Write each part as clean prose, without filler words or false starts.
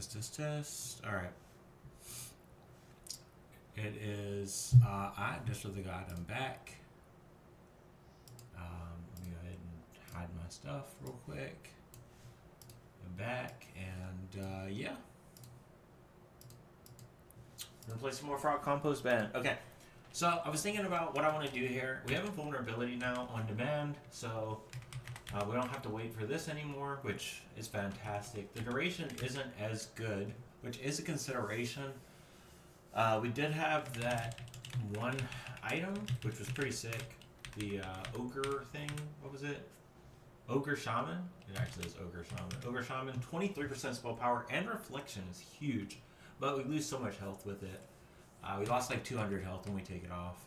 Test. All right. It is. I just for the god. I'm back. Let me go ahead and hide my stuff real quick. I'm back, and yeah. We're gonna play some more Frogcomposband. Okay. So I was thinking about what I want to do here. We have a vulnerability now on demand, so we don't have to wait for this anymore, which is fantastic. The duration isn't as good, which is a consideration. We did have that one item, which was pretty sick. The ogre thing. What was it? Ogre Shaman? It actually is Ogre Shaman. Ogre Shaman, 23% spell power and reflection is huge, but we lose so much health with it. We lost like 200 health when we take it off.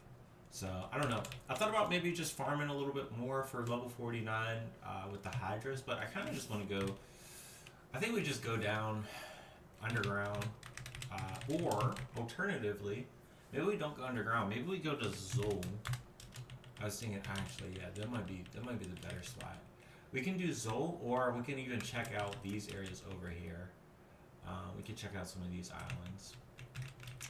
So, I don't know. I thought about maybe just farming a little bit more for level 49 with the Hydras, but I kind of just want to go... I think we just go down underground. Or, alternatively, maybe we don't go underground. Maybe we go to Zol. I was thinking, actually, yeah, that might be the better spot. We can do Zol, or we can even check out these areas over here. We can check out some of these islands.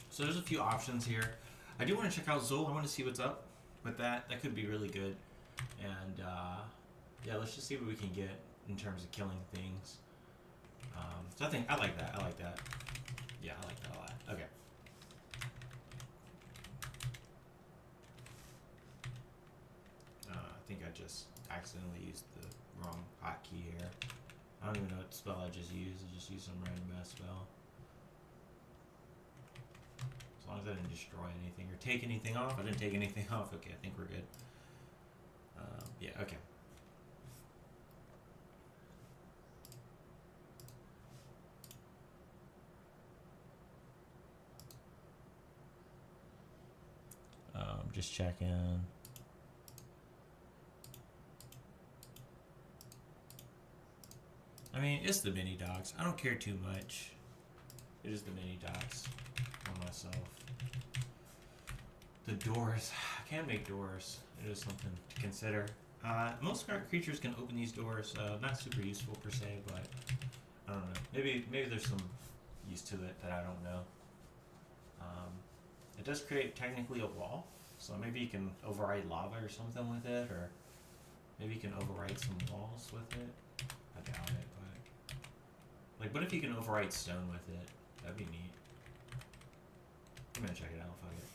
So there's a few options here. I do want to check out Zol. I want to see what's up with that. That could be really good. And yeah, let's just see what we can get in terms of killing things. So I like that. I like that. Yeah, I like that a lot. Okay. I think I just accidentally used the wrong hotkey here. I don't even know what spell I just used. I just used some random ass spell. As long as I didn't destroy anything or take anything off. I didn't take anything off. Okay, I think we're good. Yeah, okay. Just checking. I mean, it's the mini dogs. I don't care too much. It is the mini dogs on myself. The doors. I can make doors. It is something to consider. Most creatures can open these doors. Not super useful per se, but I don't know. Maybe there's some use to it that I don't know. It does create technically a wall, so maybe you can override lava or something with it, or maybe you can override some walls with it. I doubt it, but like, what if you can override stone with it? That'd be neat. I'm gonna check it out. Fuck it.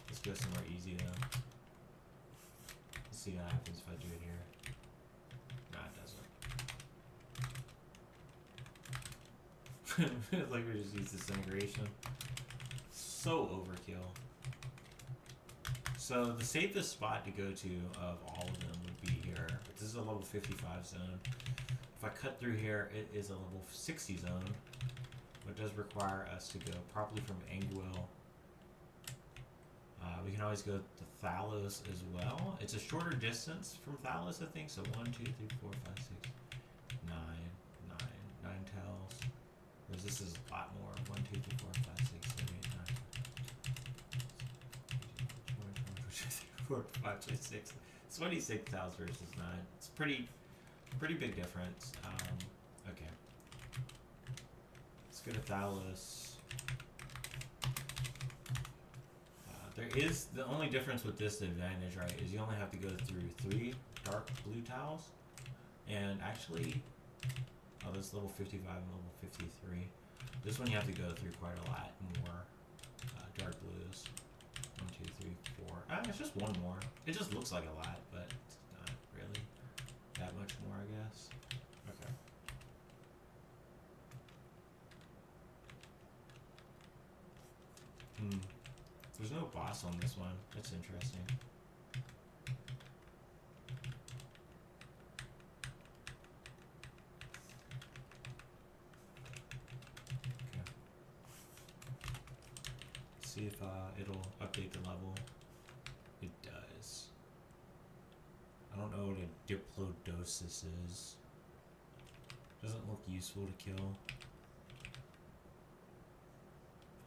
Let's go somewhere easy though. Let's see what happens if I do it here. Nah, it doesn't. It's like we just use disintegration. So overkill. So the safest spot to go to of all of them would be here. But this is a level 55 zone. If I cut through here, it is a level 60 zone. But it does require us to go properly from Anguil. We can always go to Thalos as well. It's a shorter distance from Thalos, I think. So 1, 2, 3, 4, 5, 6, 9 tails. Whereas this is a lot more. 1, 2, 3, 4, 5, 6, 7, 8, 9. 4, 5, 6, 6. 26 tails versus 9. It's pretty big difference. Okay. Let's go to Thalos. There is the only difference with this advantage, right, is you only have to go through 3 dark blue tiles, and actually, oh, this is level 55 and level 53. This one you have to go through quite a lot more dark blues. 1, 2, 3, 4. It's just one more. It just looks like a lot, but it's not really that much more, I guess. Okay. There's no boss on this one. That's interesting. Okay. See if it'll update the level. It does. I don't know what a Diplodosis is. Doesn't look useful to kill.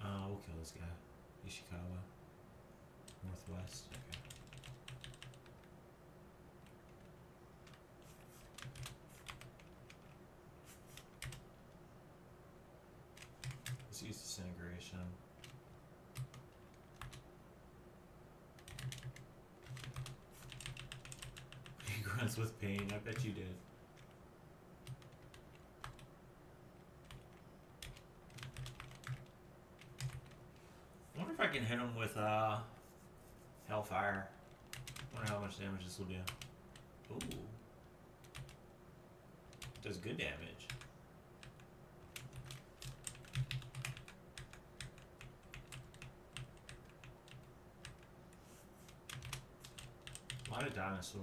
We'll kill this guy. Ishikawa. Northwest. Okay. animation. He grunts with pain. I bet you did. I wonder if I can hit him with Hellfire. I wonder how much damage this will do. Ooh. Does good damage. A lot of dinosaurs.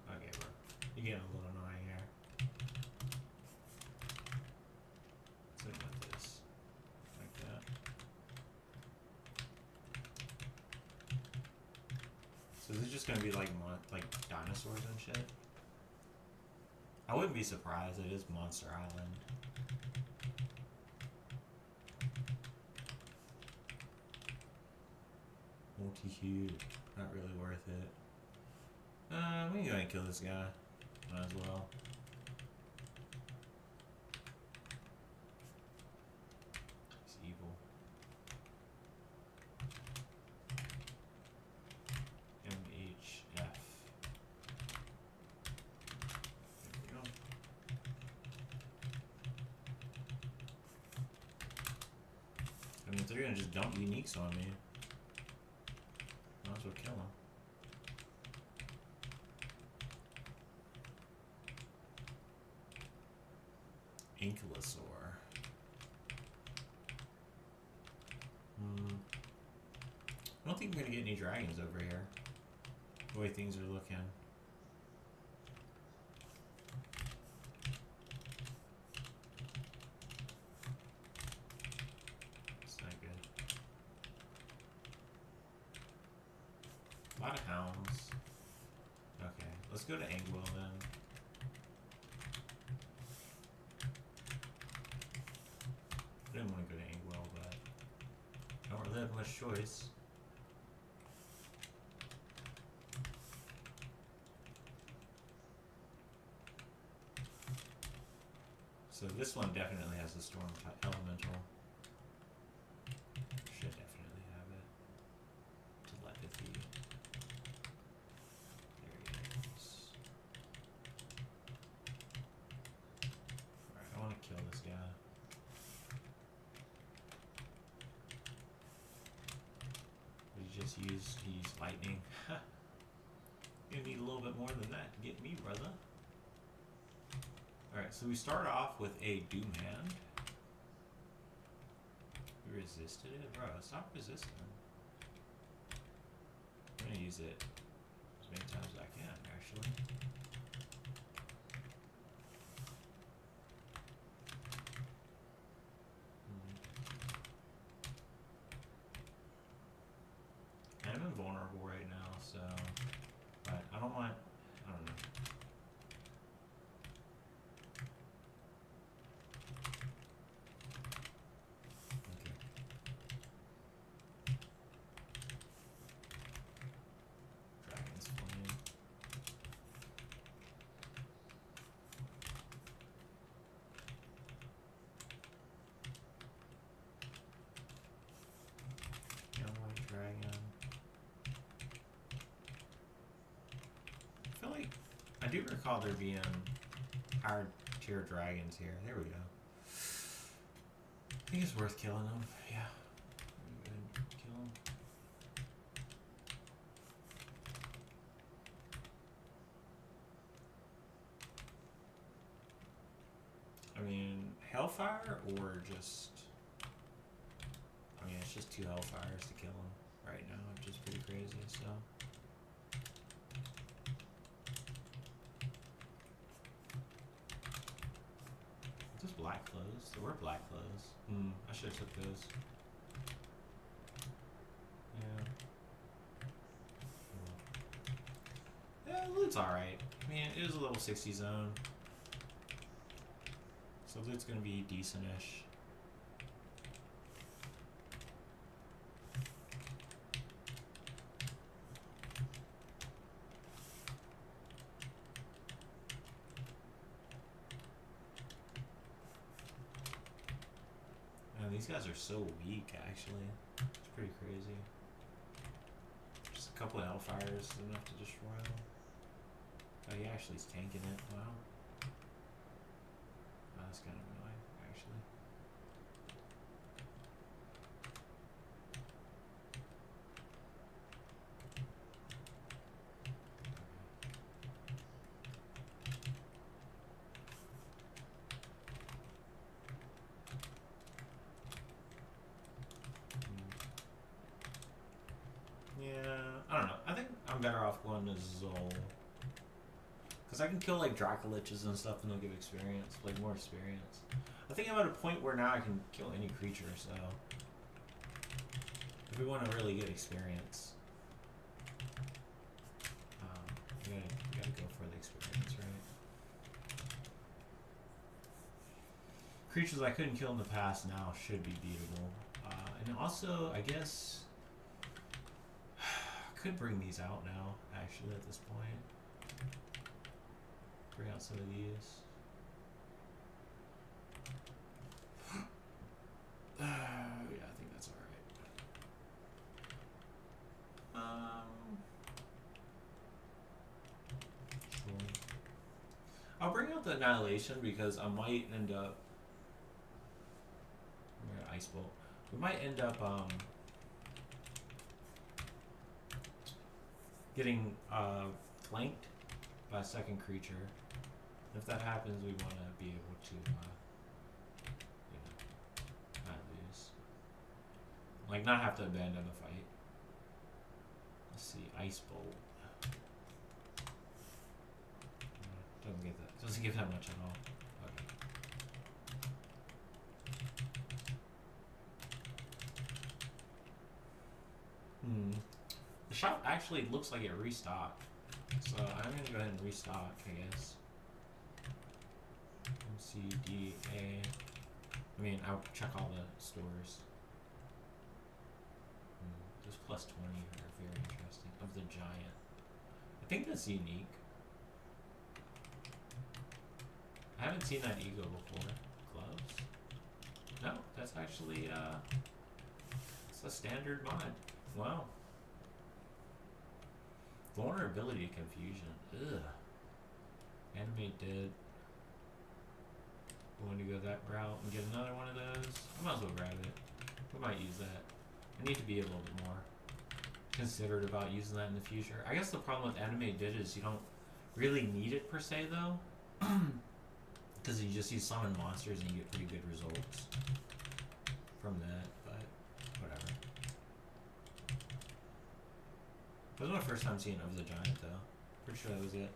Okay, bro. You're getting a little annoying here. Let's hit him with this. Like that. So this is just gonna be like dinosaurs and shit. I wouldn't be surprised. It is Monster Island. Multi-hued. Not really worth it. We can go ahead and kill this guy. Might as well. He's evil. MHF. There we go. I mean, if they're gonna just dump uniques on me, might as well kill them. Ankylosaur. I don't think we're gonna get any dragons over here. The way things are looking. It's not good. A lot of hounds. Okay, let's go to Angwell then. I didn't want to go to Angwell, but I don't really have much choice. So this one definitely has the storm elemental. Should definitely have it. Telepathy. There he is. Alright, I want to kill this guy. He used lightning. You need a little bit more than that to get me, brother. Alright, so we start off with a Doom Hand. We resisted it? Bro, stop resisting. I'm gonna use it as many times as I can, actually. I'm invulnerable right now, so, but I don't want, I don't know. Okay. Dragon's Flame. Young White Dragon. I do recall there being higher tier dragons here. There we go. I think it's worth killing them. Yeah. Go ahead and kill them. I mean, Hellfire or just... I mean, it's just 2 Hellfires to kill them right now, which is pretty crazy, so... Black clothes? There were black clothes. I should have took those. Yeah. Yeah, loot's alright. I mean, it is a level 60 zone. So loot's gonna be decent-ish. these guys are so weak, actually. It's pretty crazy. Just a couple of Hellfires is enough to destroy them. Oh, he actually is tanking it. Wow. Oh, that's kind of annoying, actually. Yeah, I don't know. I think I'm better off going to Zol. Because I can kill like Dracoliches and stuff and they'll give experience, like more experience. I think I'm at a point where now I can kill any creature, so. If we want to really get experience, we gotta go for the experience, right? Creatures I couldn't kill in the past now should be beatable. And also, I guess, I could bring these out now, actually, at this point. Bring out some of these. Yeah, I think that's alright. Sure. I'll bring out the Annihilation because I might end up. I'm gonna Ice Bolt. We might end up getting flanked by a second creature. If that happens, we want to be able to, you know, not lose. Like, not have to abandon the fight. Let's see, Ice Bolt. Doesn't get that. Doesn't give that much at all. Okay. The shop actually looks like it restocked. So I'm gonna go ahead and restock, I guess. MCDA. I mean, I'll check all the stores. Those plus 20 are very interesting. Of the giant. I think that's unique. I haven't seen that ego before. Gloves? No, that's actually, it's a standard mod. Wow. Vulnerability confusion. Ugh. Animate dead. Going to go that route and get another one of those. I might as well grab it. We might use that. I need to be a little bit more considerate about using that in the future. I guess the problem with Animate Dead is you don't really need it per se though. Because you just use summon monsters and you get pretty good results from that, but whatever. That was my first time seeing Of the Giant though. Pretty sure that was it.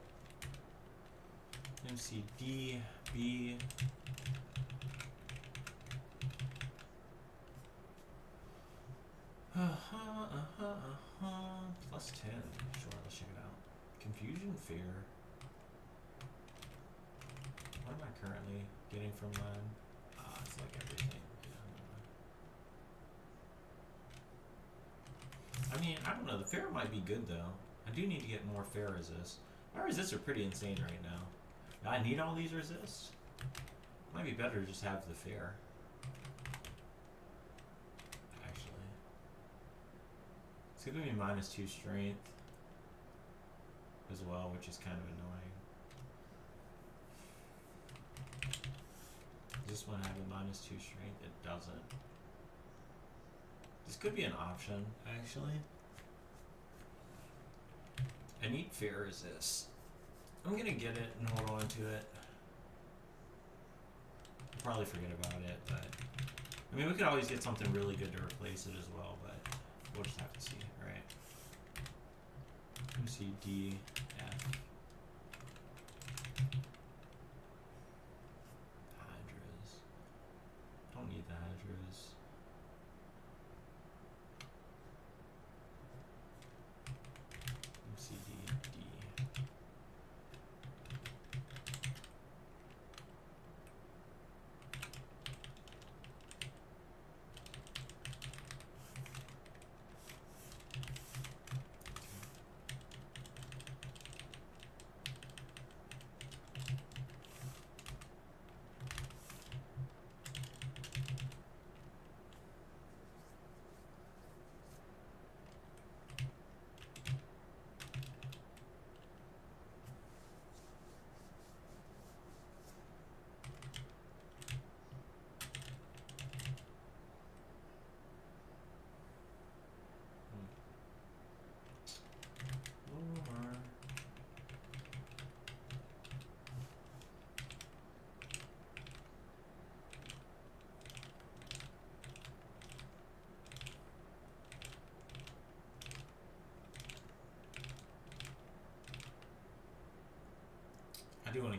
MCD, B. Plus 10. Sure, let's check it out. Confusion, fear. What am I currently getting from mine? It's like everything. Yeah. I mean, I don't know. The fair might be good though. I do need to get more fair resist. My resists are pretty insane right now. I need all these resists. Might be better to just have the fair. Actually, it's giving me -2 strength as well, which is kind of annoying. Does this one have a -2 strength? It doesn't. This could be an option, actually. I need fair resist. I'm gonna get it and hold on to it. I'll probably forget about it, but I mean, we could always get something really good to replace it as well, but we'll just have to see, right? MC, D, F. Hydras. Don't need the Hydras. MC, D, D.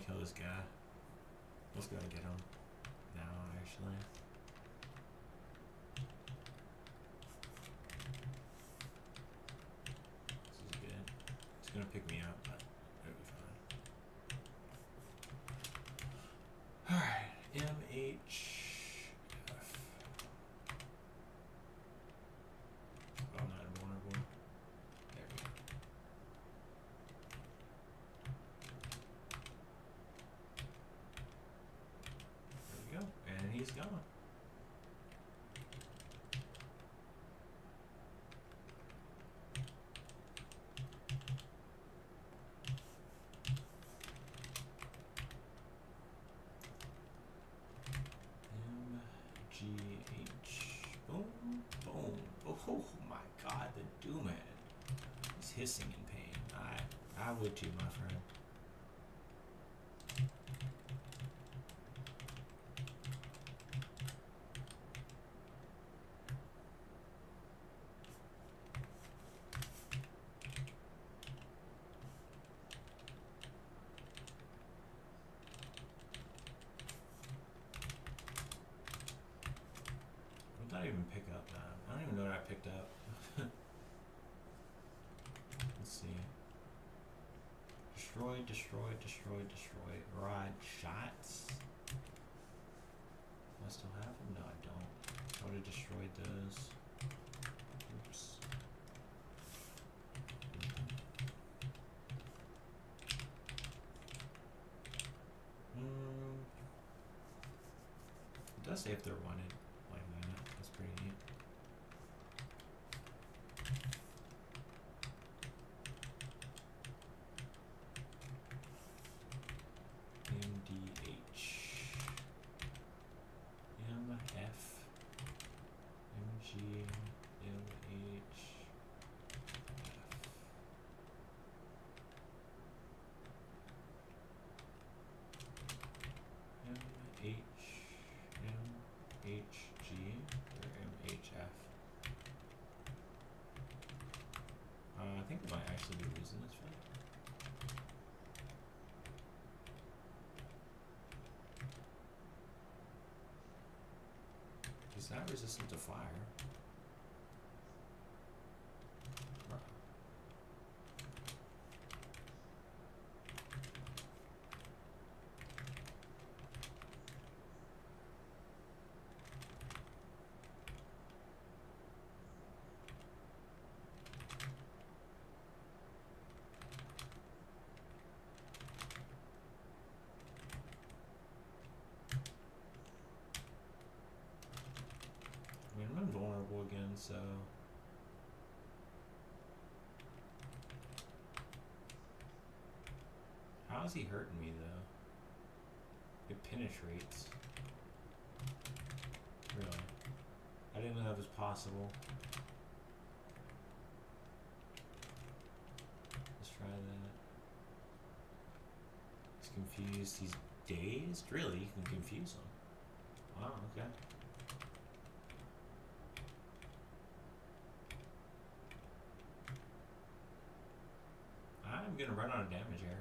to kill this guy. Let's go and get him now, actually. This is good. It's gonna pick me up, but it'll be fine. Alright, MHF. Oh, I'm not invulnerable. There we go. There we go. And he's gone. MGH. Boom, boom. Oh my god, the Doom Man. He's hissing in pain. I would too, my friend. What did I even pick up, man? I don't even know what I picked up. Let's see. Destroy, destroy, destroy, destroy. Rod shots. Do I still have them? No, I don't. I would have destroyed those. Oops. It does say if they're wanted like that. That's pretty neat. MDH, MF, MG, LH, MH, MHG, or MHF. I think we might actually be losing this fight. He's not resistant to fire. Bro. I mean, I'm invulnerable again, so. How is he hurting me, though? It penetrates. Really? I didn't know that was possible. Let's try that. He's confused. He's dazed? Really? You can confuse him. Wow, okay. I'm gonna run out of damage here.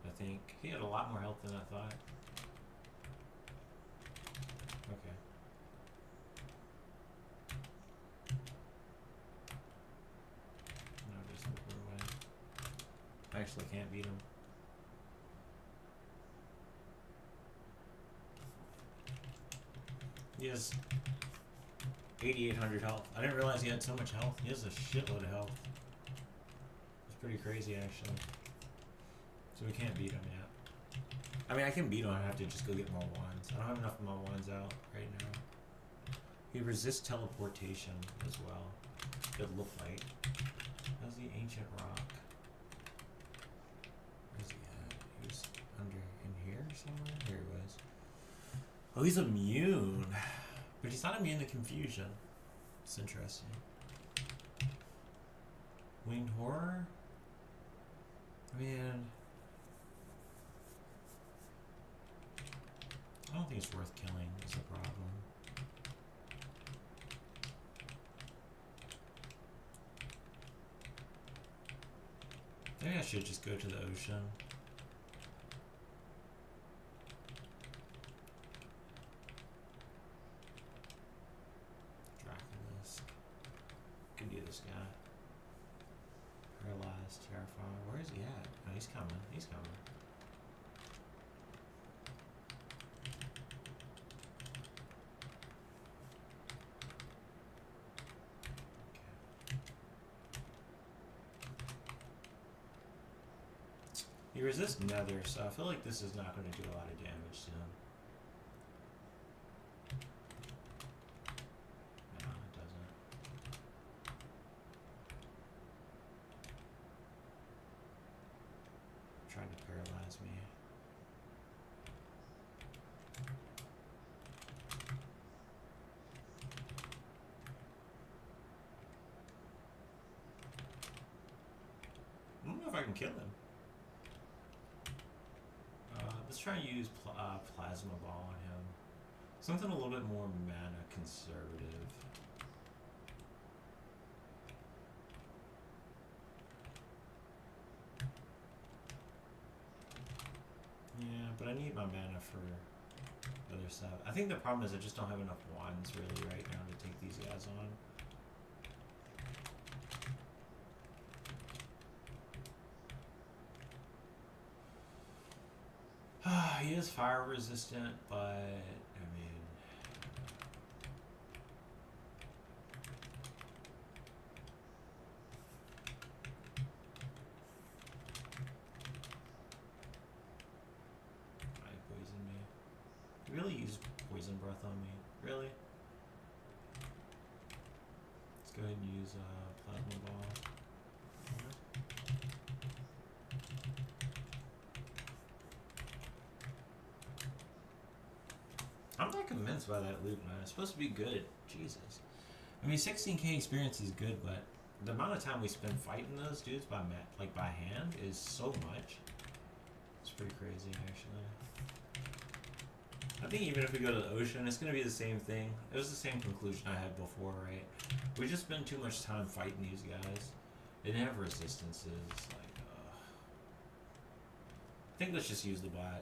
I think he had a lot more health than I thought. Okay. No, just move away. I actually can't beat him. He has 8,800 health. I didn't realize he had so much health. He has a shitload of health. It's pretty crazy, actually. So we can't beat him yet. I mean, I can beat him. I have to just go get more wands. I don't have enough of my wands out right now. He resists teleportation as well. It looked like. How's the ancient rock? Where's he at? He was under in here somewhere? Here he was. Oh, he's immune. But he's not immune to confusion. It's interesting. Winged horror? I mean, I don't think it's worth killing, is the problem. Maybe I should just go to the ocean. He resists nether, so I feel like this is not going to do a lot of damage to him. No, it doesn't. Trying to paralyze me. I don't know if I can kill him. Let's try and use Plasma Ball on him. Something a little bit more mana conservative. Yeah, but I need my mana for other stuff. I think the problem is I just don't have enough wands really right now to take these guys on. He is fire resistant, but I mean, might poison me. You really use poison breath on me? Really? Let's go ahead and use plasma ball. I'm not convinced by that loot, man. It's supposed to be good. Jesus. I mean, 16k experience is good, but the amount of time we spend fighting those dudes by hand is so much. It's pretty crazy, actually. I think even if we go to the ocean, it's going to be the same thing. It was the same conclusion I had before, right? We just spend too much time fighting these guys. They didn't have resistances. Like, I think let's just use the bot.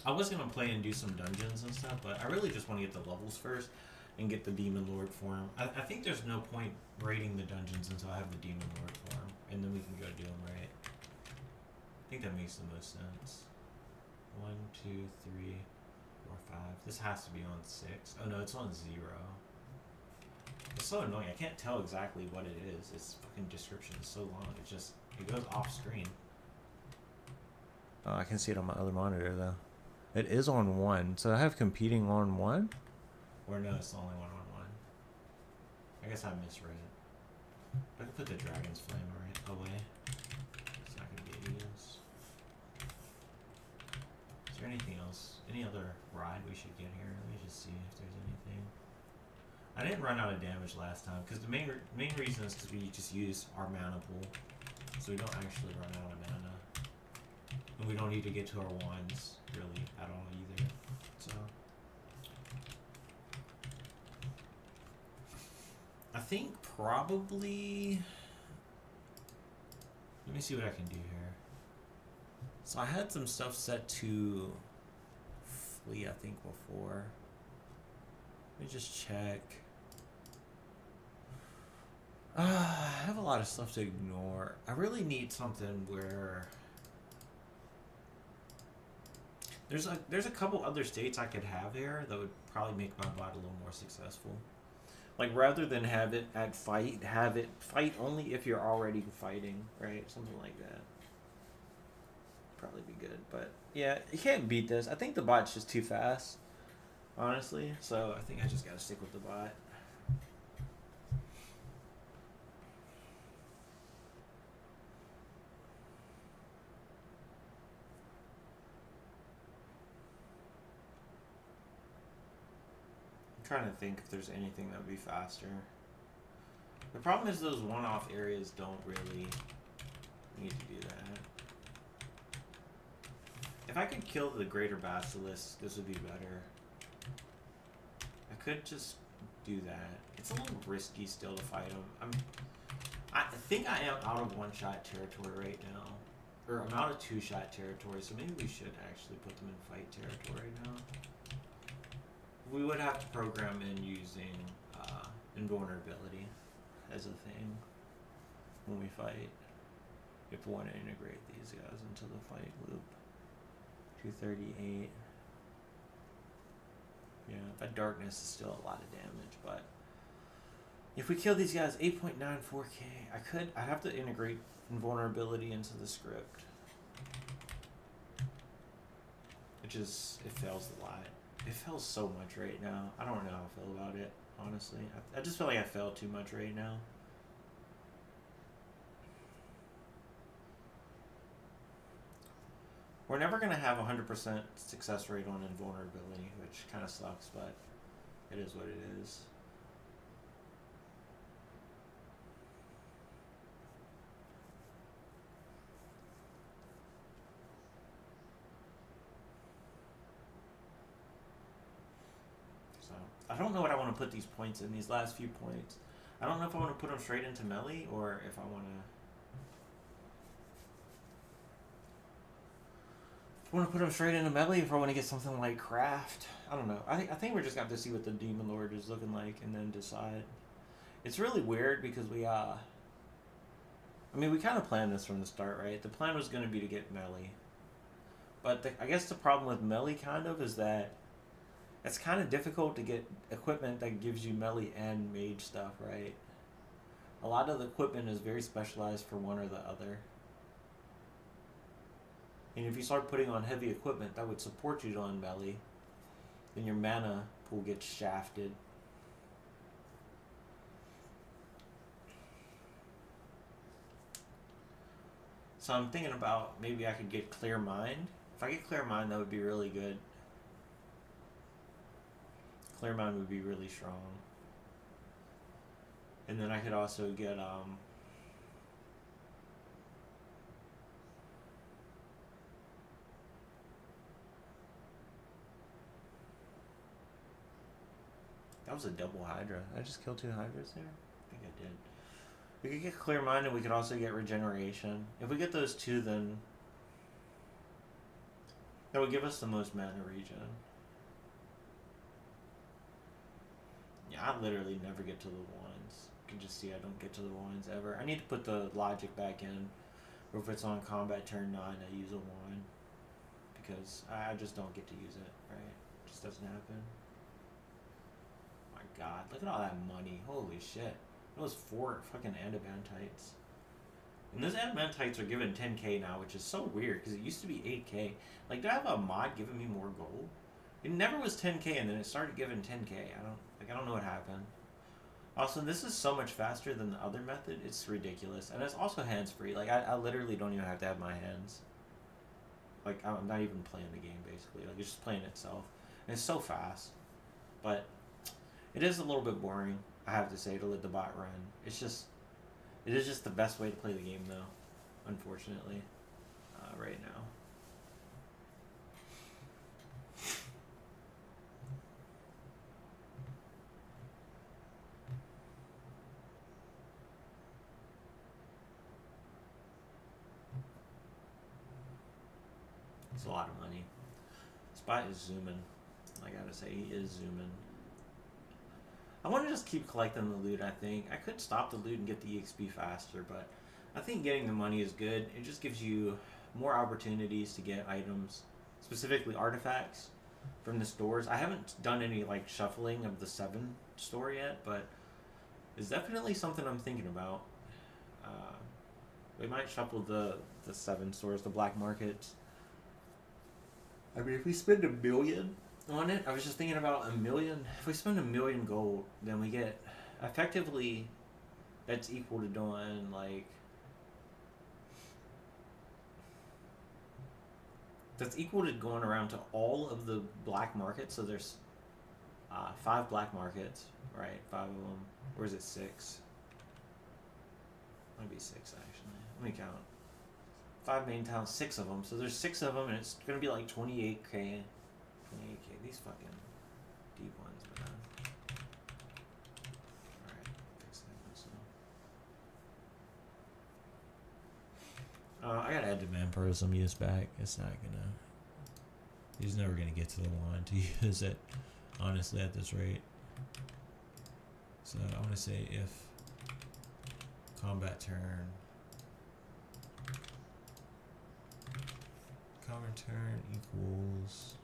I was going to play and do some dungeons and stuff, but I really just want to get the levels first and get the Demon Lord form. I think there's no point raiding the dungeons until I have the Demon Lord form, and then we can go do them, right? I think that makes the most sense. 1, 2, 3, 4, 5. This has to be on 6. Oh no, it's on 0. It's so annoying. I can't tell exactly what it is. Its fucking description is so long. It goes off screen. Oh, I can see it on my other monitor though. It is on 1, so I have competing on 1? Or no, it's the only one on 1. I guess I misread it. I can put the Dragon's Flame away. It's not going to get used. Is there anything else? Any other ride we should get here? Let me just see if there's anything. I didn't run out of damage last time, because the main reason is because we just use our mana pool. So we don't actually run out of mana. And we don't need to get to our wands, really, at all either. So I think probably, let me see what I can do here. So I had some stuff set to flee, I think, before. Let me just check. I have a lot of stuff to ignore. I really need something where there's a couple other states I could have here that would probably make my bot a little more successful. Like, rather than have it at fight, have it fight only if you're already fighting, right? Something like that. Probably be good, but yeah, you can't beat this. I think the bot's just too fast, honestly. So I think I just gotta stick with the bot. Trying to think if there's anything that would be faster. The problem is those one-off areas don't really need to do that. If I could kill the Greater Basilisk, this would be better. I could just do that. It's a little risky still to fight him. I think I am out of one-shot territory right now. Or I'm out of two-shot territory, so maybe we should actually put them in fight territory now. We would have to program in using invulnerability as a thing when we fight, if we want to integrate these guys into the fight loop. 238. Yeah, that darkness is still a lot of damage, but If we kill these guys 8.94k, I'd have to integrate invulnerability into the script. It fails a lot. It fails so much right now. I don't know how I feel about it, honestly. I just feel like I failed too much right now. We're never going to have 100% success rate on invulnerability, which kind of sucks, but it is what it is. I don't know what I want to put these points in, these last few points. I don't know if I want to put them straight into melee or if I want to put them straight into melee if I want to get something like craft. I don't know. I think we're just going to have to see what the Demon Lord is looking like and then decide. It's really weird because we kind of planned this from the start, right? The plan was going to be to get melee. But I guess the problem with melee kind of is that it's kind of difficult to get equipment that gives you melee and mage stuff, right? A lot of the equipment is very specialized for one or the other. And if you start putting on heavy equipment that would support you on melee, then your mana pool gets shafted. So I'm thinking about maybe I could get Clear Mind. If I get Clear Mind, that would be really good. Clear Mind would be really strong. And then I could also get that was a double Hydra. Did I just kill 2 Hydras there? I think I did. We could get Clear Mind and we could also get Regeneration. If we get those 2, then that would give us the most mana regen. Yeah, I literally never get to the ones. You can just see I don't get to the ones ever. I need to put the logic back in. Or if it's on combat turn 9, I use a wand. Because I just don't get to use it, right? It just doesn't happen. My god, look at all that money. Holy shit. Those 4 fucking Adamantites. And those Adamantites are given 10k now, which is so weird because it used to be 8k. Like, do I have a mod giving me more gold? It never was 10k and then it started giving 10k. I don't know what happened. Also, this is so much faster than the other method. It's ridiculous. And it's also hands-free. Like, I literally don't even have to have my hands. Like, I'm not even playing the game, basically. Like, it's just playing itself. And it's so fast. But it is a little bit boring, I have to say, to let the bot run. It is just the best way to play the game, though, unfortunately, right now. It's a lot of money. This bot is zooming. I gotta say, he is zooming. I want to just keep collecting the loot, I think. I could stop the loot and get the EXP faster, but I think getting the money is good. It just gives you more opportunities to get items, specifically artifacts, from the stores. I haven't done any, like, shuffling of the 7 store yet, but it's definitely something I'm thinking about. We might shuffle the 7 stores, the black markets. I mean, if we spend $1 million on it, I was just thinking about $1 million. If we spend $1 million gold, then we get effectively that's equal to doing like that's equal to going around to all of the black markets. So there's 5 black markets, right? 5 of them. Or is it 6? Might be 6 actually. Let me count. 5 main towns, 6 of them. So there's 6 of them, and it's gonna be like 28k. 28k. These fucking deep ones, man. Alright, fix that myself. I gotta add demand for some use back. It's not gonna. He's never gonna get to the one to use it, honestly, at this rate. So I wanna say if combat turn. Combat turn equals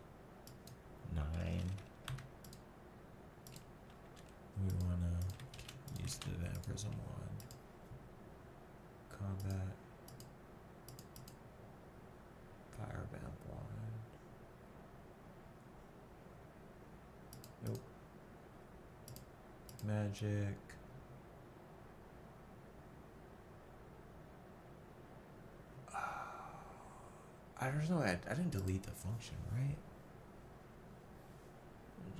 9. We want to use Prism 1. Combat. Fire Vamp 1. Nope. Magic. I don't know. I didn't delete the function, right?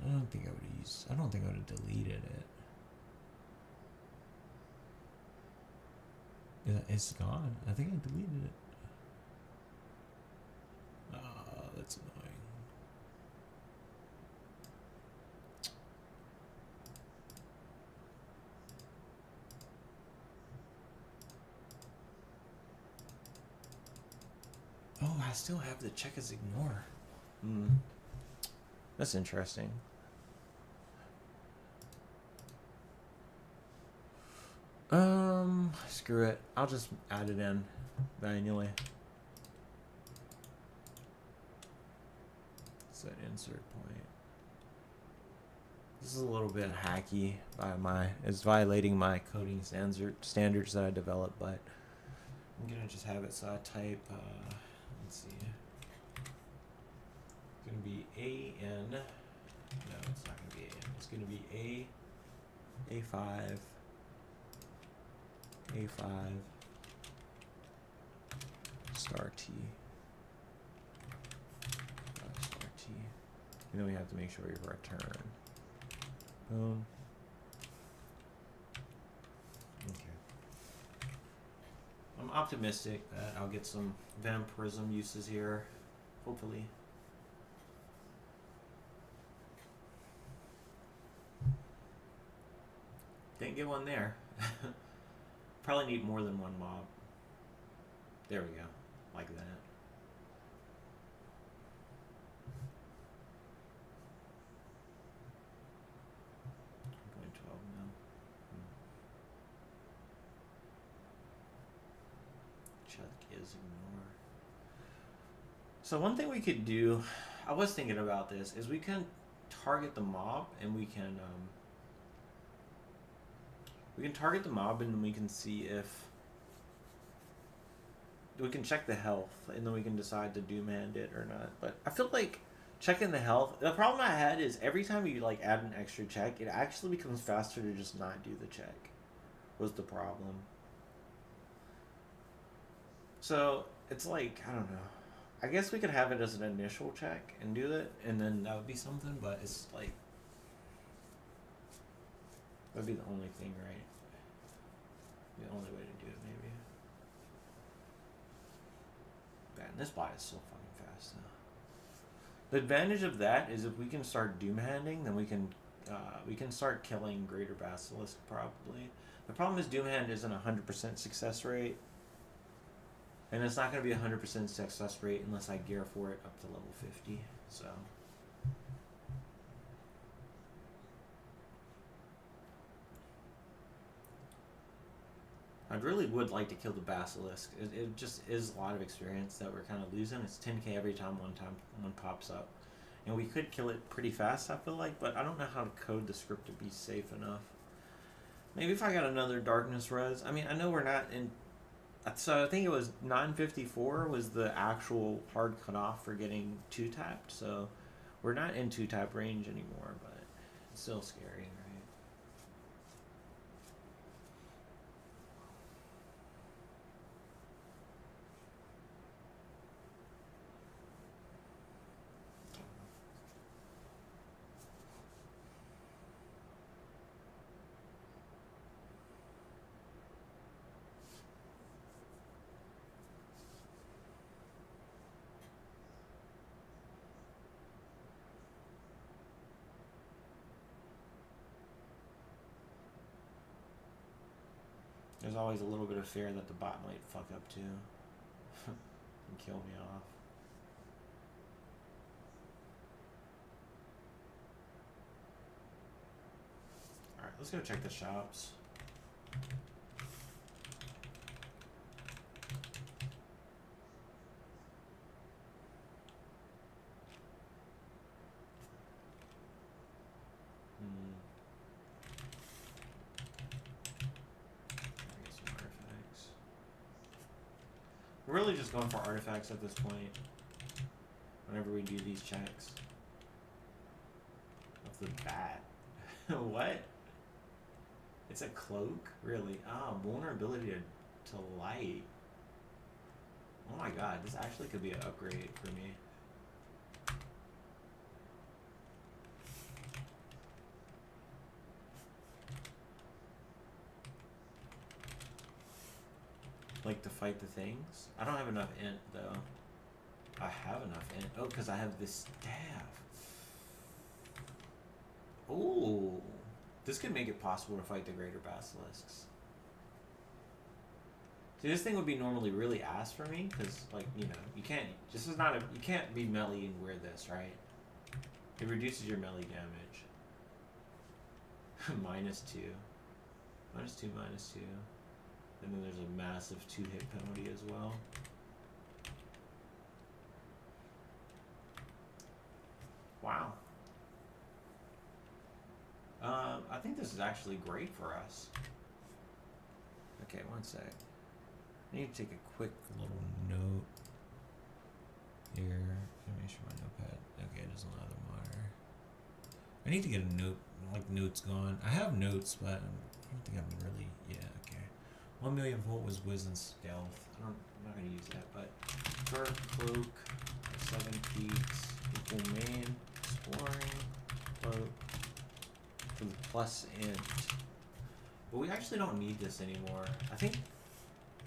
I don't think I would have used. I don't think I would have deleted it. It's gone. I think I deleted it. That's annoying. Oh, I still have the check as ignore. That's interesting. Screw it. I'll just add it in manually. Set insert point. This is a little bit hacky by it's violating my coding standards that I developed, but I'm gonna just have it so I type let's see. It's gonna be AN. No, it's not gonna be AN. It's gonna be A5 star T. Star T. And then we have to make sure we return. Boom. Okay. I'm optimistic that I'll get some vampirism uses here, hopefully. Didn't get one there. Probably need more than one mob. There we go. Like that. So one thing we could do, I was thinking about this, is we can target the mob and we can target the mob and then we can see if we can check the health and then we can decide to doom hand it or not. But I feel like checking the health, the problem I had is every time you like add an extra check, it actually becomes faster to just not do the check. Was the problem. So it's like, I don't know. I guess we could have it as an initial check and do it, and then that would be something, but it's like, that would be the only thing, right? The only way to do it, maybe. Man, this bot is so fucking fast now. The advantage of that is if we can start doom handing, then we can start killing Greater Basilisk, probably. The problem is doom hand isn't 100% success rate. And it's not going to be 100% success rate unless I gear for it up to level 50, so. I really would like to kill the Basilisk. It just is a lot of experience that we're kind of losing. It's 10k every time one pops up. And we could kill it pretty fast, I feel like, but I don't know how to code the script to be safe enough. Maybe if I got another Darkness Res. I mean, I know we're not in... So I think it was 954 was the actual hard cutoff for getting 2-tapped. So we're not in 2-tap range anymore, but it's still scary, right? There's always a little bit of fear that the bot might fuck up too and kill me off. Alright, let's go check the shops. We're really just going for artifacts at this point. Whenever we do these checks. Off the bat. What? It's a cloak? Really? Ah, vulnerability to light. Oh my god, this actually could be an upgrade for me. Like to fight the things? I don't have enough int though. I have enough int. Oh, because I have this staff. Ooh. This could make it possible to fight the greater basilisks. See, this thing would be normally really ass for me, because, like, you know, you can't, this is not a, you can't be melee and wear this, right? It reduces your melee damage. -2. -2, -2. And then there's a massive 2-hit penalty as well. Wow. I think this is actually great for us. Okay, one sec. I need to take a quick little note here. Let me make sure my notepad. Okay, it doesn't allow the monitor. I need to get a note, like notes going. I have notes, but I don't think I'm really. Yeah, okay. 1 million volt was whiz and stealth. I'm not gonna use that, but fur cloak, 7 peaks, equal main, exploring, cloak, for the plus int. But we actually don't need this anymore. I think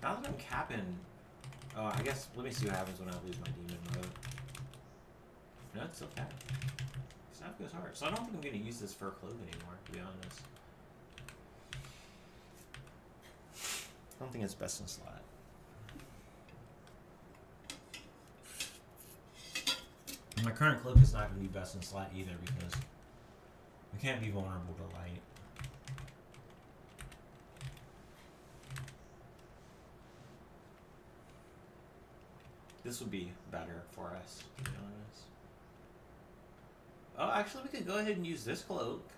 now that I'm capping, I guess let me see what happens when I lose my demon mode. No, it's still capped. Snap goes hard. So I don't think I'm gonna use this fur cloak anymore, to be honest. I don't think it's best in slot. And my current cloak is not going to be best in slot either because we can't be vulnerable to light. This would be better for us, to be honest. Oh, actually, we could go ahead and use this cloak.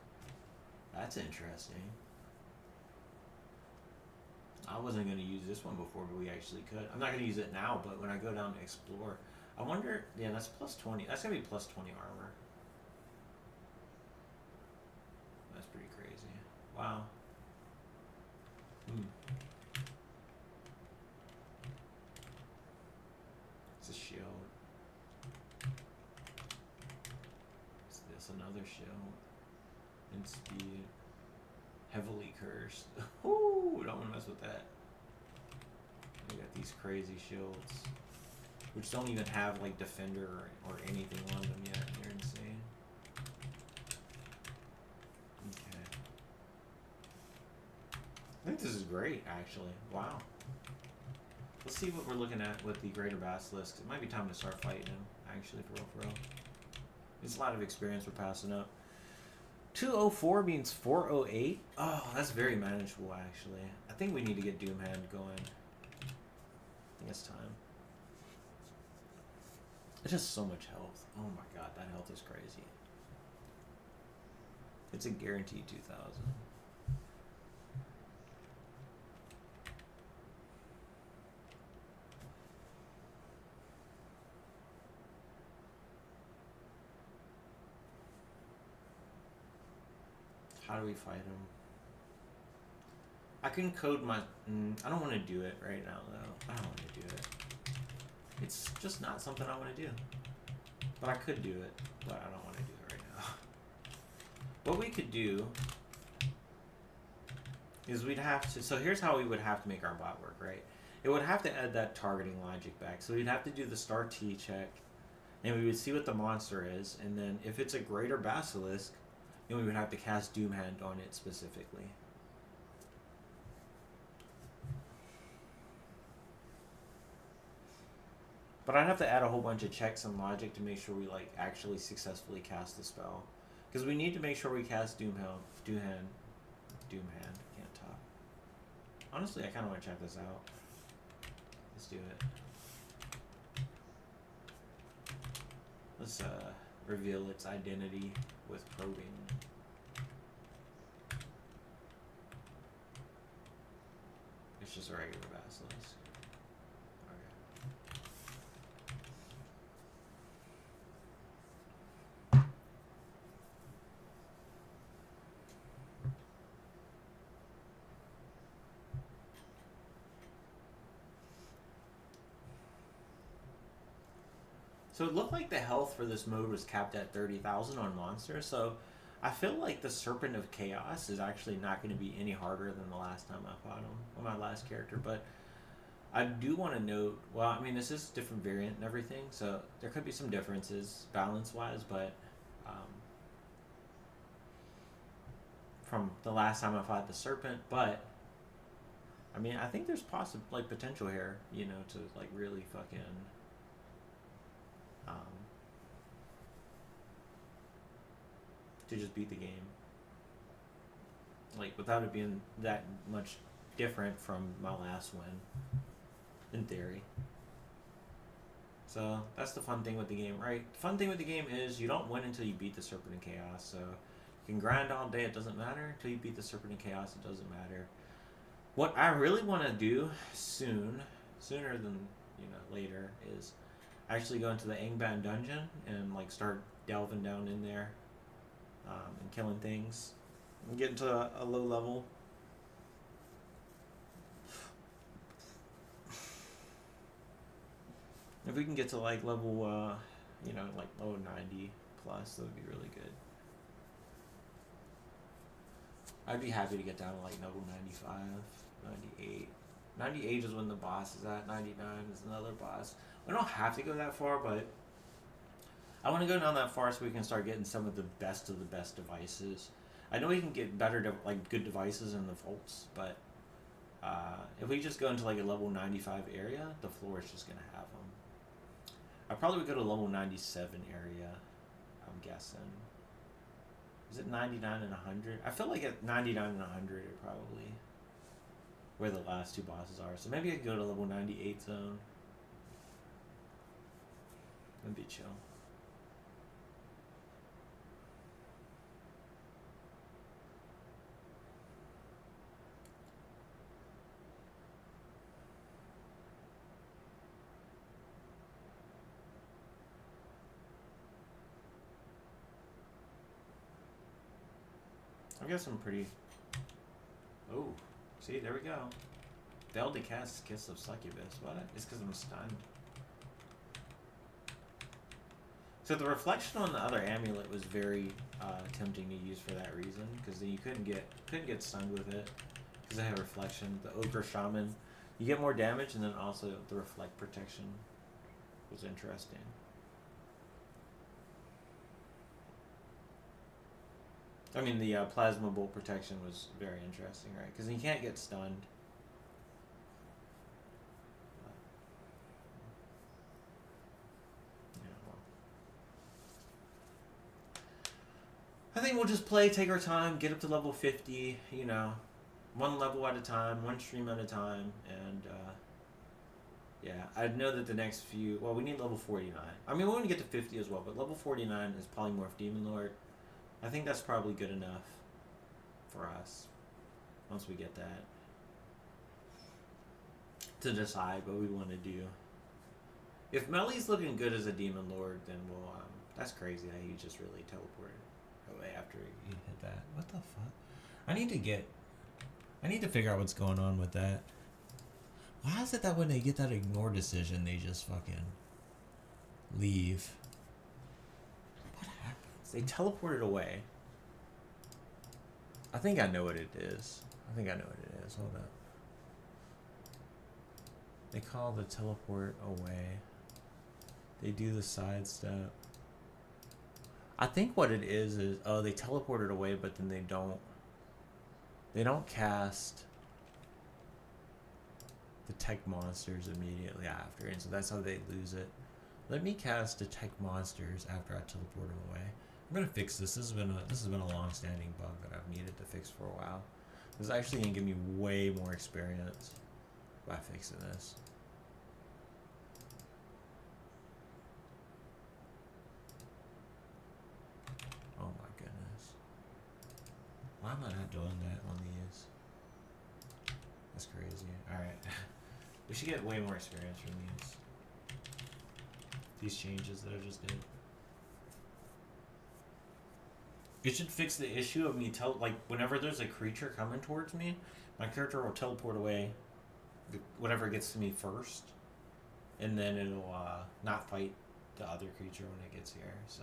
That's interesting. I wasn't going to use this one before, but we actually could. I'm not going to use it now, but when I go down to explore, I wonder, yeah, that's plus 20. That's going to be plus 20 armor. That's pretty crazy. Wow. It's a shield. Is this another shield? And speed. Heavily cursed. Ooh, don't want to mess with that. We got these crazy shields, which don't even have like defender or anything on them yet. They're insane. Okay. I think this is great, actually. Wow. Let's see what we're looking at with the greater basilisks. It might be time to start fighting them, actually, for real. There's a lot of experience we're passing up. 204 means 408. Oh, that's very manageable, actually. I think we need to get Doomhand going. I think it's time. It's just so much health. Oh my god, that health is crazy. It's a guaranteed 2,000. How do we fight him? I can code my... I don't want to do it right now, though. I don't want to do it. It's just not something I want to do. But I could do it, but I don't want to do it right now. What we could do is we'd have to... So here's how we would have to make our bot work, right? It would have to add that targeting logic back. So we'd have to do the star T check, and we would see what the monster is, and then if it's a greater basilisk, then we would have to cast Doomhand on it specifically. But I'd have to add a whole bunch of checks and logic to make sure we like actually successfully cast the spell. Because we need to make sure we cast Doomhand. Can't talk. Honestly, I kind of want to check this out. Let's do it. Let's reveal its identity with probing. It's just a regular basilisk. Okay. So it looked like the health for this mode was capped at 30,000 on monsters. So I feel like the Serpent of Chaos is actually not going to be any harder than the last time I fought him on my last character. But I do want to note, well, I mean, this is a different variant and everything, so there could be some differences balance-wise, but from the last time I fought the Serpent, but I mean, I think there's like potential here, you know, to like really fucking to just beat the game, like without it being that much different from my last win, in theory. So that's the fun thing with the game, right? The fun thing with the game is you don't win until you beat the Serpent of Chaos. So you can grind all day, it doesn't matter. Until you beat the Serpent of Chaos, it doesn't matter. What I really want to do sooner than, you know, later, is actually go into the Angband dungeon and like start delving down in there and killing things and get into a low level. If we can get to like level, you know, like level 90 plus, that would be really good. I'd be happy to get down to like level 95, 98. 98 is when the boss is at. 99 is another boss. We don't have to go that far, but I want to go down that far so we can start getting some of the best devices. I know we can get better, like good devices in the vaults, but if we just go into like a level 95 area, the floor is just going to have them. I probably would go to level 97 area, I'm guessing. Is it 99 and 100? I feel like at 99 and 100 are probably where the last two bosses are. So maybe I could go to level 98 zone. That'd be chill. I guess I'm pretty... Oh, see, there we go. Failed to cast Kiss of Succubus. What? It's because I'm stunned. So the reflection on the other amulet was very tempting to use for that reason, because then you couldn't get stunned with it because I have reflection. The Ogre Shaman, you get more damage, and then also the reflect protection was interesting. I mean, the plasma bolt protection was very interesting, right? Because you can't get stunned. Yeah, well. I think we'll just play, take our time, get up to level 50, you know, one level at a time, one stream at a time, and yeah, I know that the next few, well, we need level 49. I mean, we want to get to 50 as well, but level 49 is Polymorph Demon Lord. I think that's probably good enough for us once we get that to decide what we want to do. If Melly's looking good as a Demon Lord, then we'll, that's crazy that he just really teleported away after he hit that. What the fuck? I need to figure out what's going on with that. Why is it that when they get that ignore decision, they just fucking leave? They teleported away. I think I know what it is. Hold up. They call the teleport away. They do the side step. I think what it is, oh, they teleported away, but then they don't cast the tech monsters immediately after, and so that's how they lose it. Let me cast detect monsters after I teleport them away. I'm gonna fix this. This has been a long-standing bug that I've needed to fix for a while. This is actually gonna give me way more experience by fixing this. Oh my goodness! Why am I not doing that on these? That's crazy. All right, we should get way more experience from these changes that I just did. It should fix the issue of me like whenever there's a creature coming towards me, my character will teleport away whatever gets to me first, and then it'll not fight the other creature when it gets here, so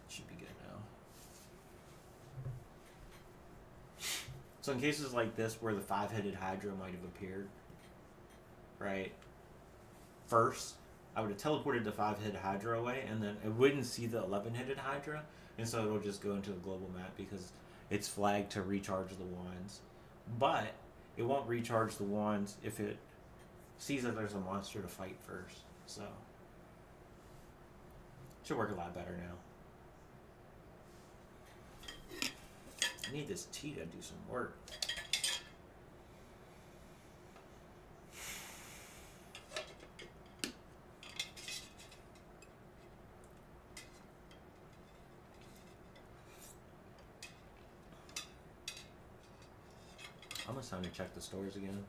should be good now. So in cases like this where the 5-headed Hydra might have appeared, right? First, I would have teleported the 5-headed Hydra away, and then it wouldn't see the 11-headed Hydra, and so it'll just go into the global map because it's flagged to recharge the wands. But it won't recharge the wands if it sees that there's a monster to fight first. So should work a lot better now. I need this tea to do some work. Almost time to check the stores again.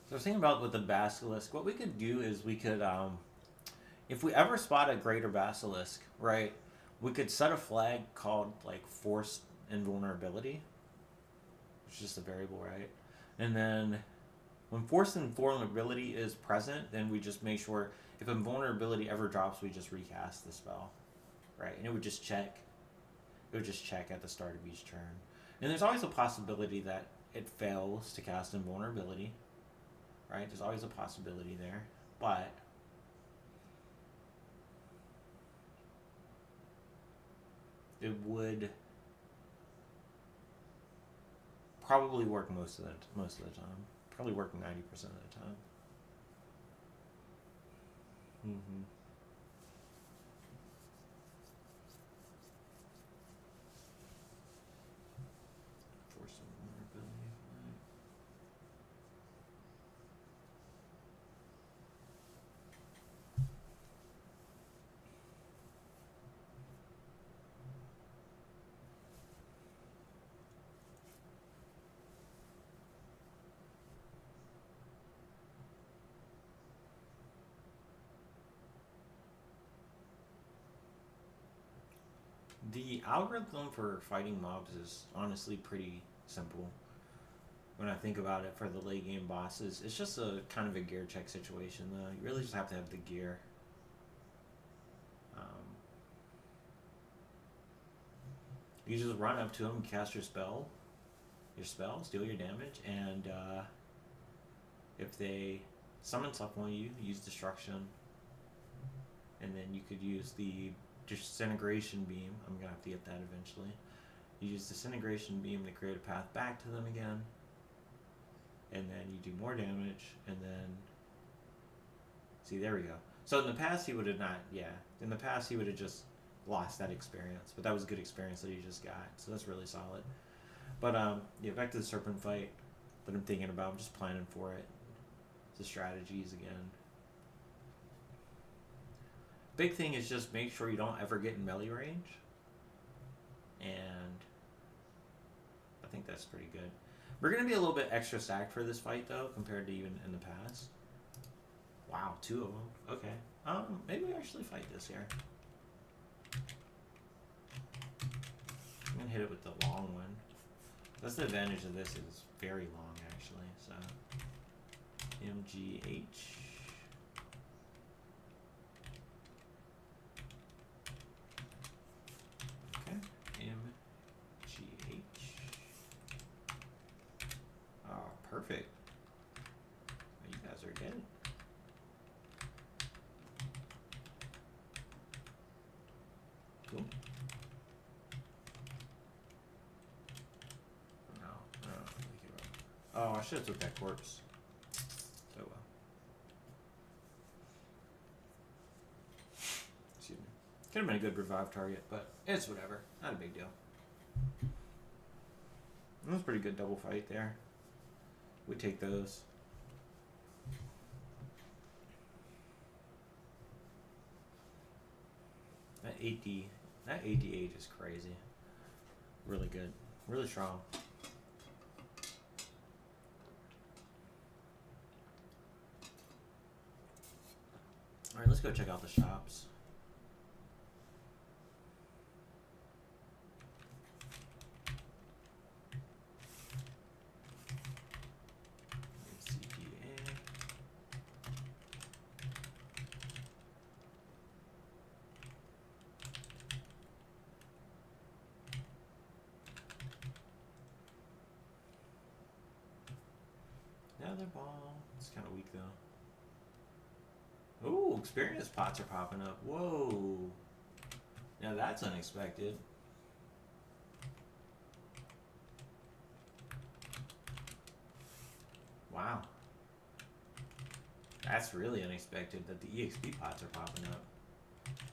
So I was thinking about with the basilisk, what we could do is we could, if we ever spot a greater basilisk, right, we could set a flag called like force invulnerability, which is just a variable, right? And then when force invulnerability is present, then we just make sure if invulnerability ever drops, we just recast the spell, right? And it would just check. It would just check at the start of each turn. And there's always a possibility that it fails to cast invulnerability. Right? There's always a possibility there. But it would probably work most of the time. Probably work 90% of the time. Mm-hmm. Force invulnerability. The algorithm for fighting mobs is honestly pretty simple. When I think about it for the late game bosses, it's just a kind of a gear check situation though. You really just have to have the gear. You just run up to them, cast your spell, deal your damage, and if they summon something on you, use destruction, and then you could use the disintegration beam. I'm gonna have to get that eventually. You use disintegration beam to create a path back to them again, and then you do more damage, and then see, there we go. So in the past he would have not, in the past he would have just lost that experience, but that was a good experience that he just got, so that's really solid. But back to the serpent fight that I'm thinking about. I'm just planning for it. The strategies again. Big thing is just make sure you don't ever get in melee range, and I think that's pretty good. We're going to be a little bit extra stacked for this fight though, compared to even in the past. Wow, 2 of them. Okay. Maybe we actually fight this here. I'm going to hit it with the long one. That's the advantage of this, it's very long actually, so. MGH. Okay, MGH. Oh, perfect. You guys are good. Cool. Oh, I should have took that corpse. Oh well. Excuse me. Could have been a good revive target, but it's whatever. Not a big deal. That was a pretty good double fight there. We take those. That 8D age is crazy. Really good. Really strong. Alright, let's go check out the shops. Another ball. It's kind of weak though. Ooh, experience pots are popping up. Whoa. Now that's unexpected. Wow. That's really unexpected that the EXP pots are popping up.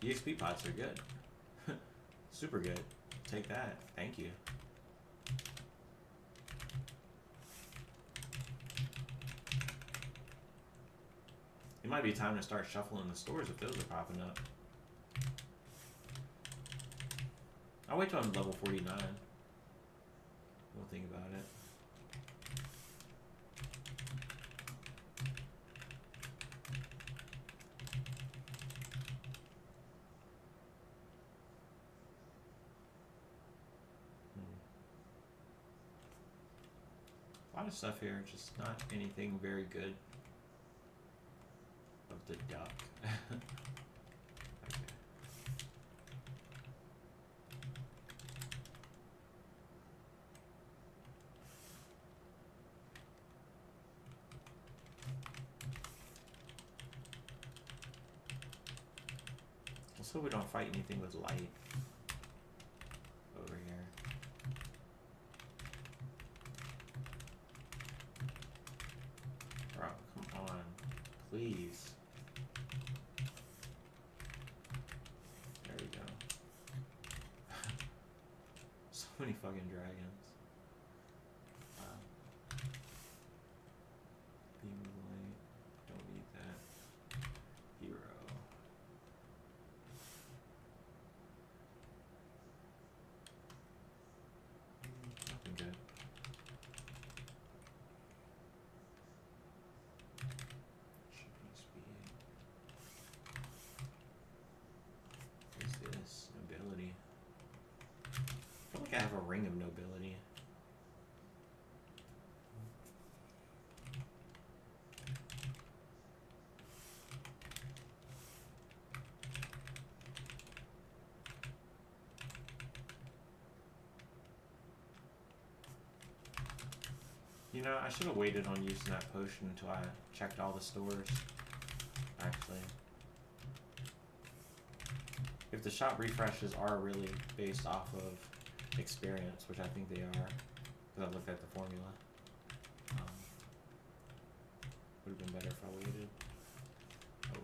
EXP pots are good. Super good. Take that. Thank you. It might be time to start shuffling the stores if those are popping up. I'll wait till I'm level 49. We'll think about it. A lot of stuff here, just not anything very good. Of the duck. Okay. Let's hope we don't fight anything with light over here. Bro, come on. Please. There we go. So many fucking dragons. Wow. Beam of light. Don't need that. Hero. Nothing good. Shipping speed. What is this? Nobility. I feel like I have a ring of nobility. You know, I should have waited on using that potion until I checked all the stores, actually. If the shop refreshes are really based off of experience, which I think they are, because I looked at the formula, would have been better if I waited. Oh well.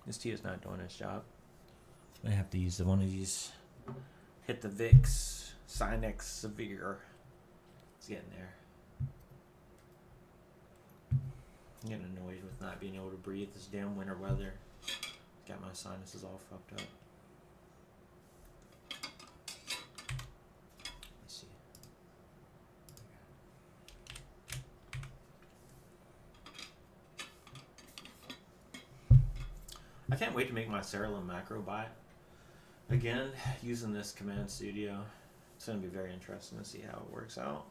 This tea is not doing its job. I have to use one of these. Hit the Vicks Sinex Severe. It's getting there. I'm getting annoyed with not being able to breathe this damn winter weather. Got my sinuses all fucked up. Let's see. I can't wait to make my Cerulean macro bot again using this Command Studio. It's going to be very interesting to see how it works out.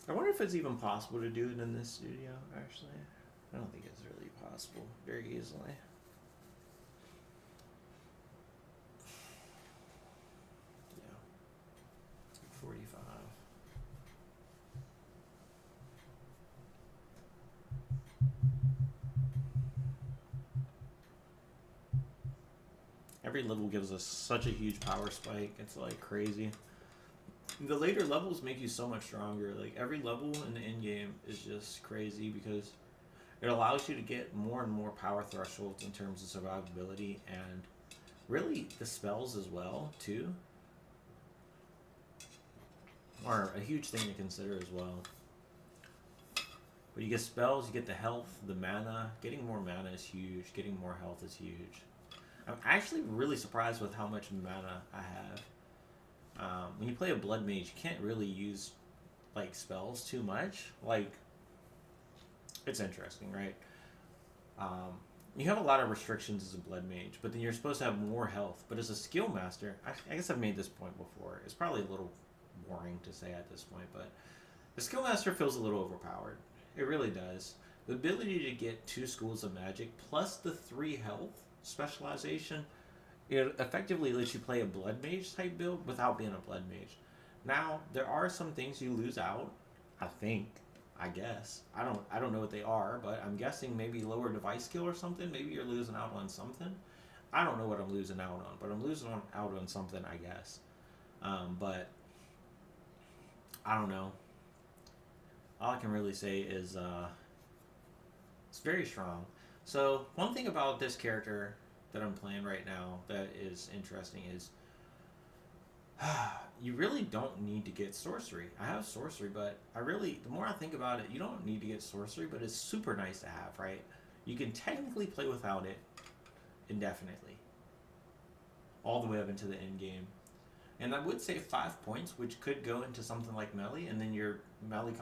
I wonder if it's even possible to do it in this studio, actually. I don't think it's really possible very easily. Yeah. 45. Every level gives us such a huge power spike. It's like crazy. The later levels make you so much stronger. Like every level in the end game is just crazy because it allows you to get more and more power thresholds in terms of survivability and really the spells as well too are a huge thing to consider as well. But you get spells, you get the health, the mana. Getting more mana is huge. Getting more health is huge. I'm actually really surprised with how much mana I have. When you play a blood mage, you can't really use like spells too much. Like, it's interesting, right? You have a lot of restrictions as a blood mage, but then you're supposed to have more health. But as a skill master, I guess I've made this point before. It's probably a little boring to say at this point, but the skill master feels a little overpowered. It really does. The ability to get 2 schools of magic plus the 3 health specialization, it effectively lets you play a blood mage type build without being a blood mage. Now, there are some things you lose out, I guess. I don't know what they are, but I'm guessing maybe lower device skill or something. Maybe you're losing out on something. I don't know what I'm losing out on, but I'm losing out on something, I guess. But I don't know. All I can really say is it's very strong. So one thing about this character that I'm playing right now that is interesting is you really don't need to get sorcery. I have sorcery, but the more I think about it, you don't need to get sorcery, but it's super nice to have, right? You can technically play without it indefinitely, all the way up into the end game. And I would say 5 points, which could go into something like melee, and then your melee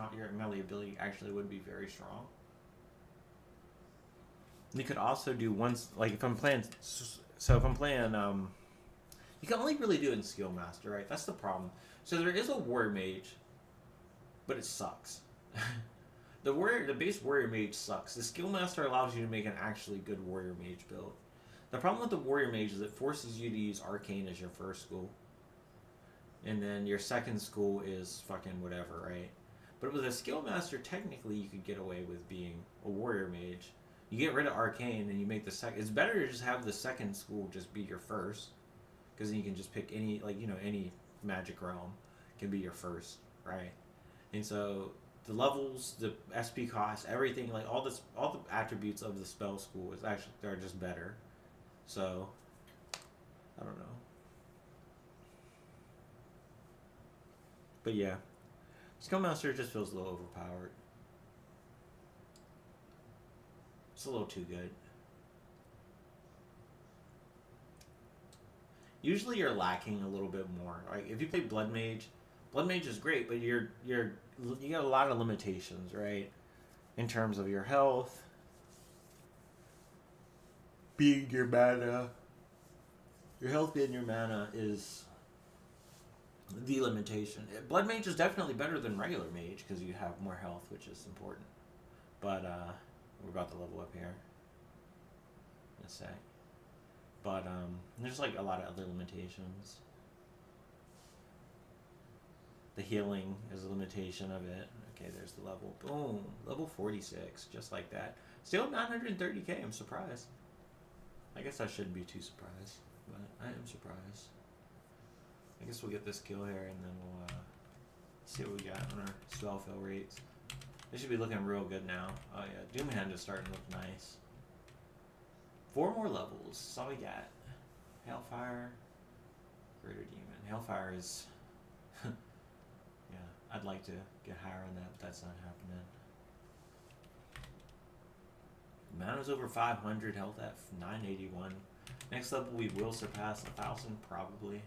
ability actually would be very strong. You could also do once, like if I'm playing, you can only really do it in skill master, right? That's the problem. So there is a warrior mage, but it sucks. The base warrior mage sucks. The skill master allows you to make an actually good warrior mage build. The problem with the warrior mage is it forces you to use arcane as your first school, and then your second school is fucking whatever, right? But with a skill master, technically you could get away with being a warrior mage. You get rid of arcane and you make the second. It's better to just have the second school just be your first, because then you can just pick any, like, you know, any magic realm can be your first, right? And so the levels, the SP cost, everything, like all the attributes of the spell school is actually, they're just better. So I don't know. But yeah, Skill Master just feels a little overpowered. It's a little too good. Usually you're lacking a little bit more. Like if you play Blood Mage is great, but you got a lot of limitations, right? In terms of your health, being your mana. Your health being your mana is the limitation. Blood Mage is definitely better than regular Mage because you have more health, which is important. But we're about to level up here in a sec. But there's like a lot of other limitations. The healing is a limitation of it. Okay, there's the level. Boom. Level 46, just like that. Still 930k, I'm surprised. I guess I shouldn't be too surprised, but I am surprised. I guess we'll get this kill here and then we'll see what we got on our spell fill rates. They should be looking real good now. Oh yeah, Doomhand is starting to look nice. 4 more levels. That's all we got. Hellfire, Greater Demon. Hellfire is... yeah, I'd like to get higher on that, but that's not happening. Mana's over 500, health at 981. Next level we will surpass 1,000, probably.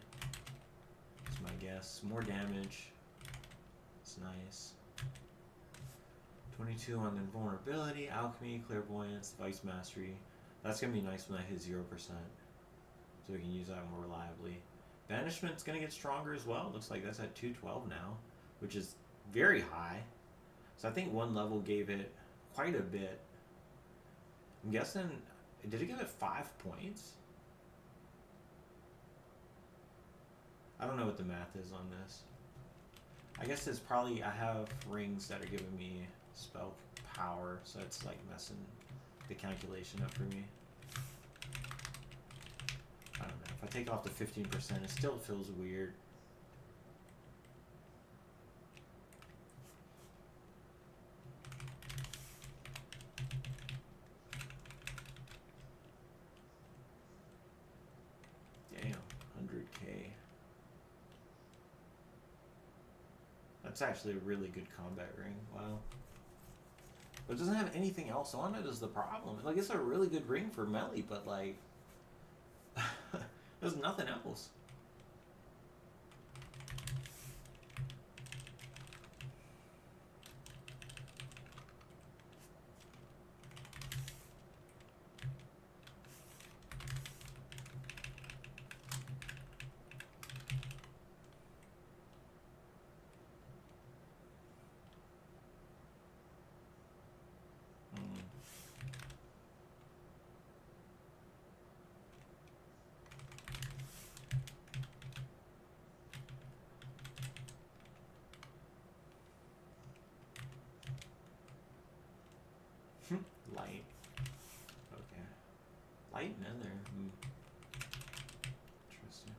That's my guess. More damage. It's nice. 22 on invulnerability, alchemy, clairvoyance, vice mastery. That's gonna be nice when I hit 0%, so we can use that more reliably. Banishment's gonna get stronger as well. Looks like that's at 212 now, which is very high. So I think one level gave it quite a bit. I'm guessing, did it give it 5 points? I don't know what the math is on this. I guess it's probably, I have rings that are giving me spell power, so it's like messing the calculation up for me. I don't know. If I take off the 15%, it still feels weird. Damn, 100K. That's actually a really good combat ring. Wow. But it doesn't have anything else on it is the problem. Like, it's a really good ring for melee, but like, there's nothing else. Light. Okay. Light in there. Interesting.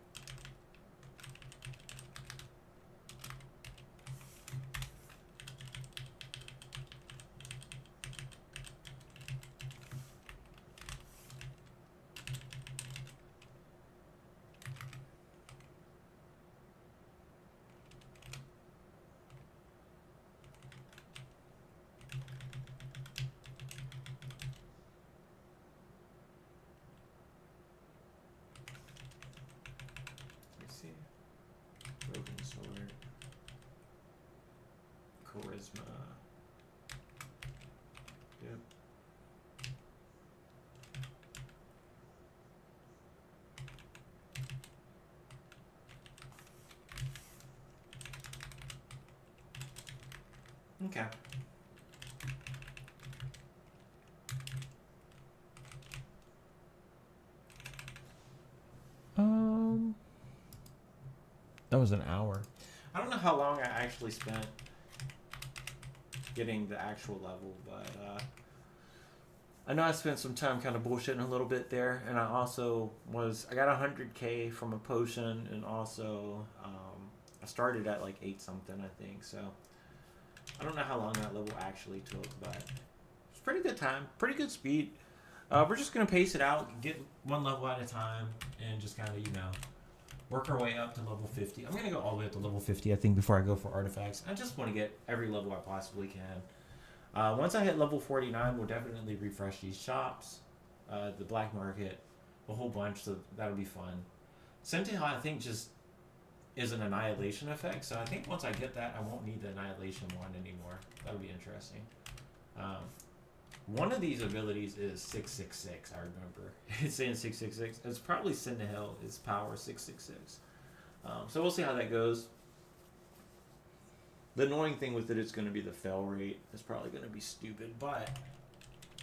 Broken sword. Charisma. Yep. Okay. That was an hour. I don't know how long I actually spent getting the actual level, but I know I spent some time kind of bullshitting a little bit there, and I also I got 100K from a potion, and also I started at like 8 something, I think, so I don't know how long that level actually took, but it's pretty good time, pretty good speed. We're just going to pace it out, get one level at a time, and just kind of, you know, work our way up to level 50. I'm going to go all the way up to level 50, I think, before I go for artifacts. I just want to get every level I possibly can. Once I hit level 49, we'll definitely refresh these shops, the black market, a whole bunch, so that'll be fun. Sentinel, I think, just is an annihilation effect, so I think once I get that, I won't need the annihilation one anymore. That'll be interesting. One of these abilities is 666, I remember. It's saying 666. It's probably Sentinel, its power 666. So we'll see how that goes. The annoying thing with it is going to be the fail rate. It's probably going to be stupid, but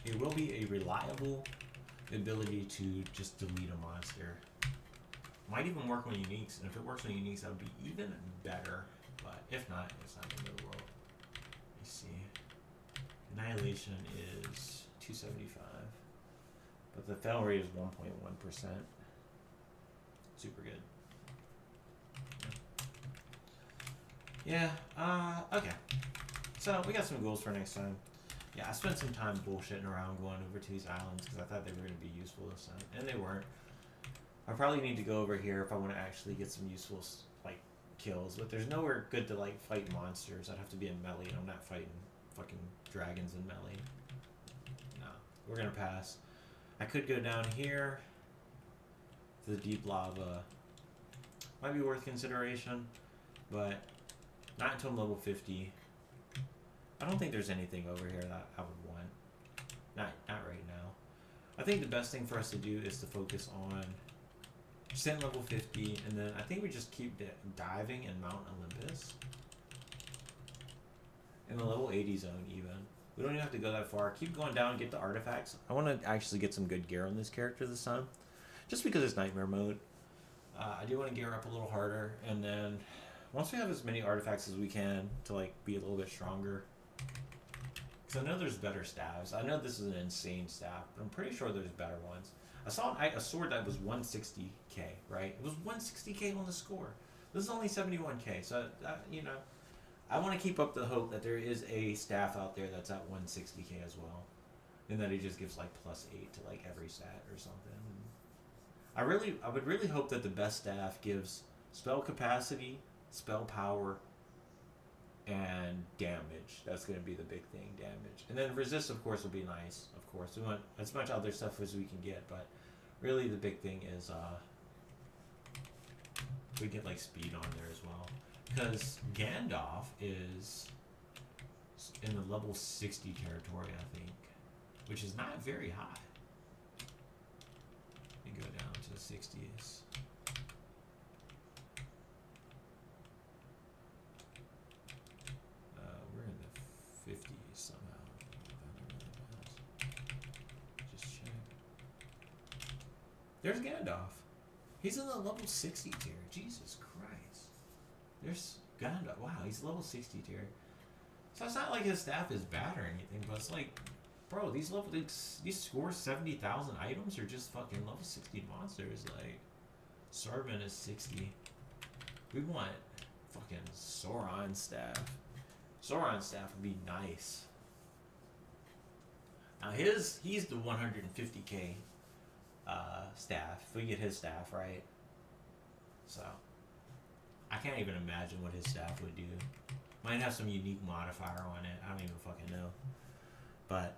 it will be a reliable ability to just delete a monster. Might even work on uniques, and if it works on uniques, that would be even better. But if not, it's not the end of the world. Let me see. Annihilation is 275, but the fail rate is 1.1%. Super good. Yeah. Okay. So we got some goals for next time. Yeah, I spent some time bullshitting around going over to these islands because I thought they were going to be useful this time, and they weren't. I probably need to go over here if I want to actually get some useful like kills, but there's nowhere good to like fight monsters. I'd have to be in melee, and I'm not fighting fucking dragons in melee. No, we're gonna pass. I could go down here to the deep lava. Might be worth consideration, but not until I'm level 50. I don't think there's anything over here that I would want. Not right now. I think the best thing for us to do is to focus on Just level 50, and then I think we just keep diving and mount Olympus. In the level 80 zone, even. We don't even have to go that far. Keep going down, get the artifacts. I want to actually get some good gear on this character this time. Just because it's nightmare mode. I do want to gear up a little harder, and then once we have as many artifacts as we can to like be a little bit stronger. Because I know there's better staves. I know this is an insane staff, but I'm pretty sure there's better ones. I saw a sword that was 160k, right? It was 160k on the score. This is only 71k, so you know, I want to keep up the hope that there is a staff out there that's at 160k as well, and that it just gives like +8 to like every stat or something. I would really hope that the best staff gives spell capacity, spell power, and damage. That's going to be the big thing, damage. And then resist, of course, would be nice. Of course, we want as much other stuff as we can get, but really the big thing is we get like speed on there as well. Because Gandalf is in the level 60 territory, I think, which is not very high. Let me go down to the 60s. We're in the 50s somehow. Just check. There's Gandalf. He's in the level 60 tier. Jesus Christ. There's Gandalf. Wow, he's level 60 tier. So it's not like his staff is bad or anything, but it's like, bro, these score 70,000 items are just fucking level 60 monsters. Like, Sarban is 60. We want fucking Sauron staff. Sauron staff would be nice. Now he's the 150k staff. If we get his staff right, so I can't even imagine what his staff would do. Might have some unique modifier on it. I don't even fucking know, but